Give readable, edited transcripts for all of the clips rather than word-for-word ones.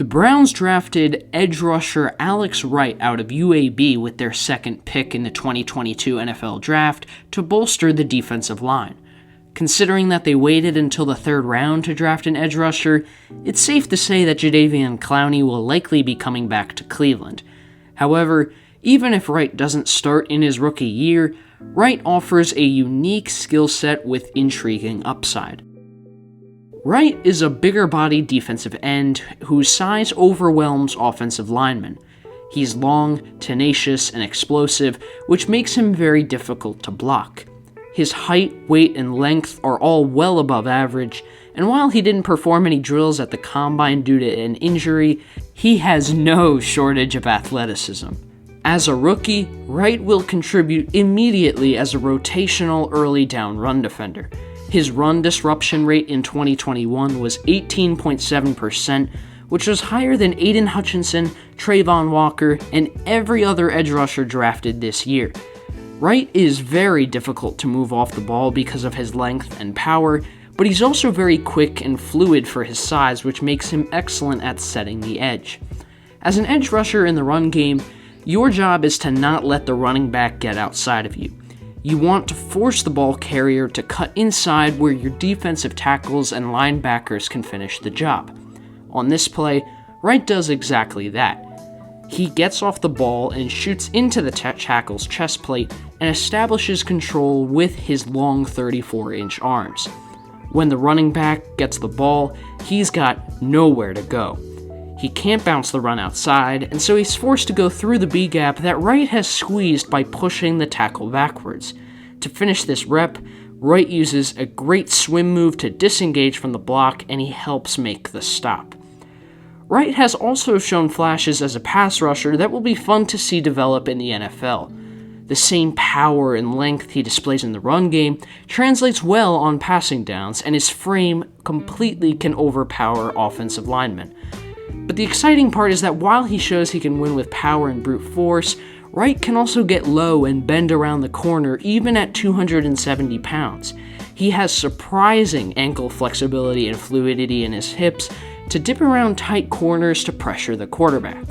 The Browns drafted edge rusher Alex Wright out of UAB with their second pick in the 2022 NFL Draft to bolster the defensive line. Considering that they waited until the third round to draft an edge rusher, it's safe to say that Jadeveon Clowney will likely be coming back to Cleveland. However, even if Wright doesn't start in his rookie year, Wright offers a unique skill set with intriguing upside. Wright is a bigger-bodied defensive end whose size overwhelms offensive linemen. He's long, tenacious, and explosive, which makes him very difficult to block. His height, weight, and length are all well above average, and while he didn't perform any drills at the combine due to an injury, he has no shortage of athleticism. As a rookie, Wright will contribute immediately as a rotational early down run defender. His run disruption rate in 2021 was 18.7%, which was higher than Aiden Hutchinson, Trayvon Walker, and every other edge rusher drafted this year. Wright is very difficult to move off the ball because of his length and power, but he's also very quick and fluid for his size, which makes him excellent at setting the edge. As an edge rusher in the run game, your job is to not let the running back get outside of you. You want to force the ball carrier to cut inside where your defensive tackles and linebackers can finish the job. On this play, Wright does exactly that. He gets off the ball and shoots into the tackle's chest plate and establishes control with his long 34-inch arms. When the running back gets the ball, he's got nowhere to go. He can't bounce the run outside, and so he's forced to go through the B-gap that Wright has squeezed by pushing the tackle backwards. To finish this rep, Wright uses a great swim move to disengage from the block, and he helps make the stop. Wright has also shown flashes as a pass rusher that will be fun to see develop in the NFL. The same power and length he displays in the run game translates well on passing downs, and his frame completely can overpower offensive linemen. But the exciting part is that while he shows he can win with power and brute force, Wright can also get low and bend around the corner even at 270 pounds. He has surprising ankle flexibility and fluidity in his hips to dip around tight corners to pressure the quarterback.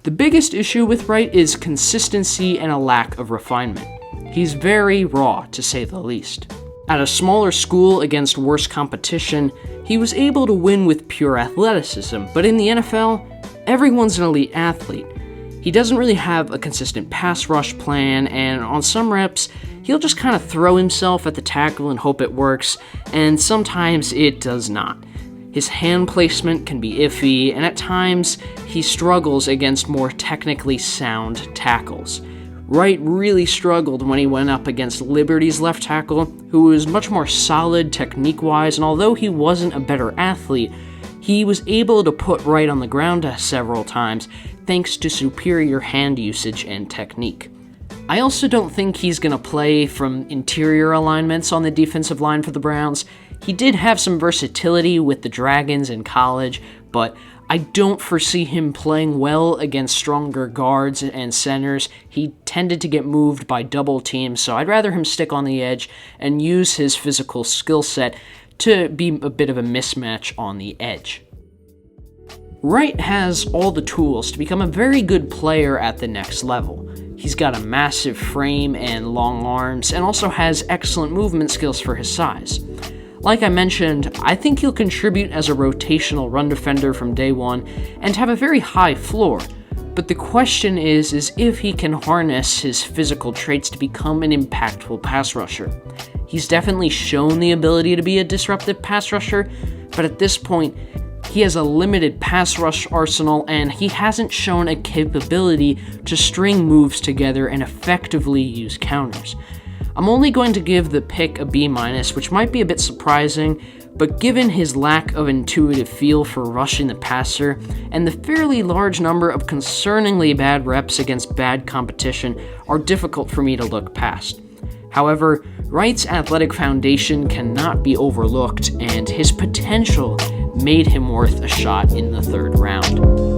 The biggest issue with Wright is consistency and a lack of refinement. He's very raw, to say the least. At a smaller school against worse competition, he was able to win with pure athleticism, but in the NFL, everyone's an elite athlete. He doesn't really have a consistent pass rush plan, and on some reps, he'll just kind of throw himself at the tackle and hope it works, and sometimes it does not. His hand placement can be iffy, and at times, he struggles against more technically sound tackles. Wright really struggled when he went up against Liberty's left tackle, who was much more solid technique-wise, and although he wasn't a better athlete, he was able to put Wright on the ground several times thanks to superior hand usage and technique. I also don't think he's going to play from interior alignments on the defensive line for the Browns. He did have some versatility with the Dragons in college, but I don't foresee him playing well against stronger guards and centers. He tended to get moved by double teams, so I'd rather him stick on the edge and use his physical skill set to be a bit of a mismatch on the edge. Wright has all the tools to become a very good player at the next level. He's got a massive frame and long arms, and also has excellent movement skills for his size. Like I mentioned, I think he'll contribute as a rotational run defender from day one and have a very high floor, but the question is if he can harness his physical traits to become an impactful pass rusher. He's definitely shown the ability to be a disruptive pass rusher, but at this point, he has a limited pass rush arsenal and he hasn't shown a capability to string moves together and effectively use counters. I'm only going to give the pick a B-, which might be a bit surprising, but given his lack of intuitive feel for rushing the passer and the fairly large number of concerningly bad reps against bad competition are difficult for me to look past. However, Wright's athletic foundation cannot be overlooked, and his potential made him worth a shot in the third round.